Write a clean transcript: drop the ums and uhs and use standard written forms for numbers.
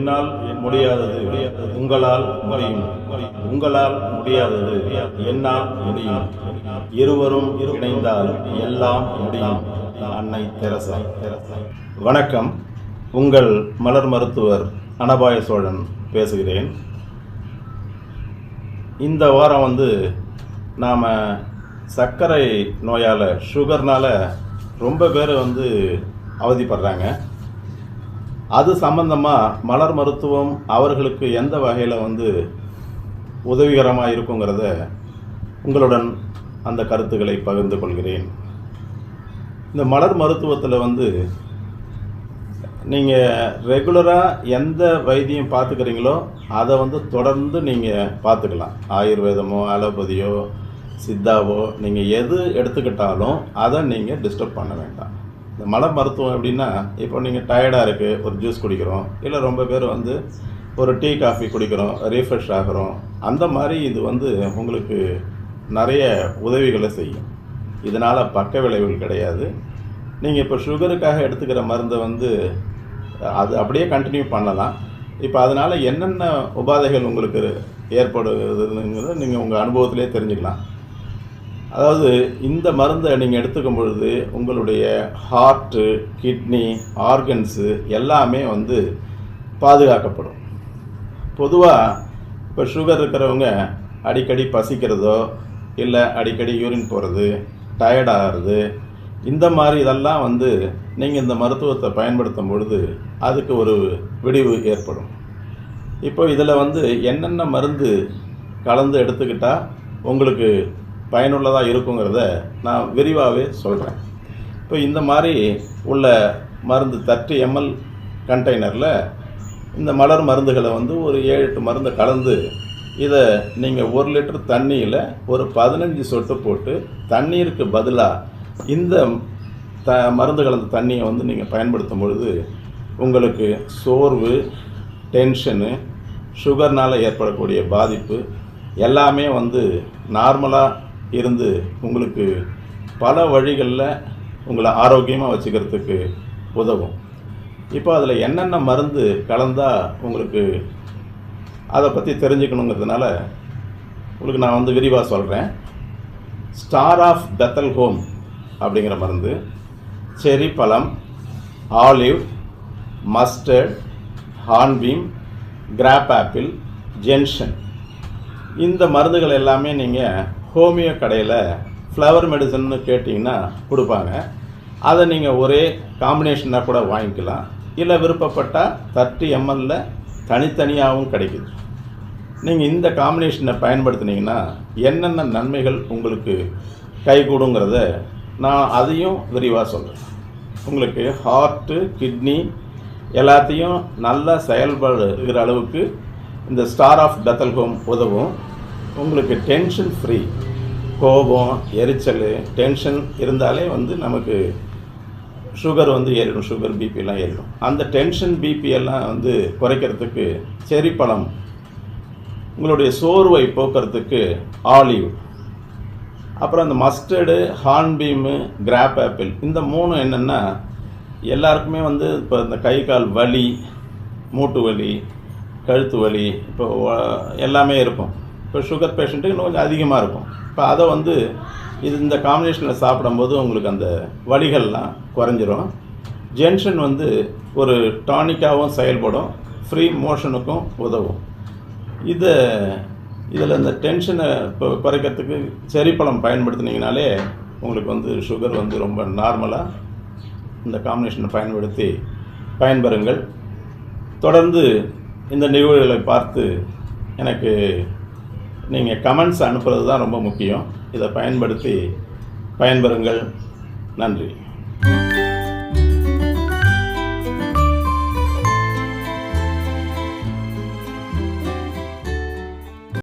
என்னால் முடியாதது உங்களால் முடியும், உங்களால் முடியாதது என்னால் முடியும், இருவரும் இணைந்தால் எல்லாம் முடியும். அன்னை தெரசா. வணக்கம். உங்கள் மலர் மருத்துவர் அனபாய சோழன் பேசுகிறேன். இந்த வாரம் நாம் சர்க்கரை நோயால், சுகர்னால் ரொம்ப பேர் அவதிப்படுறாங்க. அது சம்பந்தமாக மலர் மருத்துவம் அவர்களுக்கு எந்த வகையில் உதவிகரமாக இருக்குங்கிறத உங்களுடன் அந்த கருத்துக்களை பகிர்ந்து கொள்கிறேன். இந்த மலர் மருத்துவத்தில் நீங்கள் ரெகுலராக எந்த வைத்தியம் பார்த்துக்கிறீங்களோ அதை தொடர்ந்து நீங்கள் பார்த்துக்கலாம். ஆயுர்வேதமோ அலோபதியோ சித்தாவோ நீங்கள் எது எடுத்துக்கிட்டாலும் அதை நீங்கள் டிஸ்டர்ப் பண்ண வேண்டாம். இந்த மலர் மருத்துவம் எப்படின்னா, இப்போ நீங்கள் டயர்டாக இருக்குது, ஒரு ஜூஸ் குடிக்கிறோம், இல்லை ரொம்ப பேர் ஒரு டீ காஃபி குடிக்கிறோம், ரீஃப்ரெஷ் ஆகிறோம். அந்த மாதிரி இது உங்களுக்கு நிறைய உதவிகளை செய்யும். இதனால் பக்க விளைவுகள் கிடையாது. நீங்கள் இப்போ சுகருக்காக எடுத்துக்கிற மருந்தை அது அப்படியே கண்டினியூ பண்ணலாம். இப்போ அதனால் என்னென்ன உபாதைகள் உங்களுக்கு ஏற்படுதுங்கிறத நீங்கள் உங்கள் அனுபவத்திலே தெரிஞ்சுக்கலாம். அதாவது இந்த மருந்தை நீங்கள் எடுத்துக்கும் பொழுது உங்களுடைய ஹார்ட்டு, கிட்னி, ஆர்கன்ஸு எல்லாமே பாதுகாக்கப்படும். பொதுவாக இப்போ சுகர் இருக்கிறவங்க அடிக்கடி பசிக்கிறதோ, இல்லை அடிக்கடி யூரின் போகிறது, டயர்டாகிறது, இந்த மாதிரி இதெல்லாம் நீங்கள் இந்த மருத்துவத்தை பயன்படுத்தும் பொழுது அதுக்கு ஒரு விடிவு ஏற்படும். இப்போ இதில் என்னென்ன மருந்து கலந்து எடுத்துக்கிட்டால் உங்களுக்கு பயனுள்ளதாக இருக்குங்கிறத நான் விரிவாகவே சொல்கிறேன். இப்போ இந்த மாதிரி உள்ள மருந்து 30 ml கண்டெய்னரில் இந்த மலர் மருந்துகளை ஒரு 7-8 மருந்தை கலந்து இதை நீங்கள் 1 லிட்டர் தண்ணியில் ஒரு 15 சொட்டு போட்டு, தண்ணீருக்கு பதிலாக இந்த மருந்து கலந்த தண்ணியை நீங்கள் பயன்படுத்தும் பொழுது உங்களுக்கு சோர்வு, டென்ஷனு, சுகர்னால் ஏற்படக்கூடிய பாதிப்பு எல்லாமே நார்மலாக இருந்து உங்களுக்கு பல வழிகளில் உங்களை ஆரோக்கியமாக வச்சுக்கிறதுக்கு உதவும். இப்போ அதில் என்னென்ன மருந்து கலந்தால் உங்களுக்கு அதை பற்றி தெரிஞ்சுக்கணுங்கிறதுனால உங்களுக்கு நான் விரிவாக சொல்கிறேன். ஸ்டார் ஆஃப் பெத்தல் ஹோம் அப்படிங்கிற மருந்து, செரி பழம், olive, mustard, hornbeam, graph apple, gentian, இந்த மருந்துகள் எல்லாமே நீங்கள் ஹோமியோ கடையில் ஃப்ளவர் மெடிசன்னு கேட்டிங்கன்னா கொடுப்பாங்க. அதை நீங்கள் ஒரே காம்பினேஷனாக கூட வாங்கிக்கலாம். இல்லை விருப்பப்பட்டால் 30 ml தனித்தனியாகவும் கிடைக்குது. நீங்கள் இந்த காம்பினேஷனை பயன்படுத்தினீங்கன்னா என்னென்ன நன்மைகள் உங்களுக்கு கைகூடுங்கிறத நான் அதையும் விரிவாக சொல்கிறேன். உங்களுக்கு ஹார்ட்டு, கிட்னி எல்லாத்தையும் நல்லா செயல்படுகிற அளவுக்கு இந்த ஸ்டார் ஆஃப் பெத்தல் ஹோம் உதவும். உங்களுக்கு டென்ஷன் ஃப்ரீ, கோபம், எரிச்சல், டென்ஷன் இருந்தாலே நமக்கு சுகர் ஏறிடும், சுகர் பிபிலாம் ஏறிடும். அந்த டென்ஷன் பிபி எல்லாம் குறைக்கிறதுக்கு செரி பழம், உங்களுடைய சோர்வை போக்குறதுக்கு ஆலிவ், அப்புறம் அந்த மஸ்டர்டு, ஹார்ன்பீமு, கிராப் ஆப்பிள், இந்த 3 என்னென்னா எல்லாருக்குமே இப்போ இந்த கை கால் வலி, மூட்டு வலி, கழுத்து வலி இப்போ எல்லாமே இருக்கும். இப்போ சுகர் பேஷண்ட்டுக்கு இன்னும் கொஞ்சம் அதிகமாக இருக்கும். இப்போ அதை இந்த காம்பினேஷனில் சாப்பிடும்போது உங்களுக்கு அந்த வலிகள்லாம் குறைஞ்சிரும். ஜென்ஷன் ஒரு டானிக்காகவும் செயல்படும், ஃப்ரீ மோஷனுக்கும் உதவும். இதில் இந்த டென்ஷனை குறைக்கிறதுக்கு செரி பழம் பயன்படுத்தினீங்கனாலே உங்களுக்கு சுகர் ரொம்ப நார்மலாக இந்த காம்பினேஷனை பயன்படுத்தி பயன்பெறுங்கள். தொடர்ந்து இந்த நிகழ்வுகளை பார்த்து எனக்கு நீங்கள் கமெண்ட்ஸ் அனுப்புறது தான் ரொம்ப முக்கியம். இதை பயன்படுத்தி பயன்பெறுங்கள். நன்றி.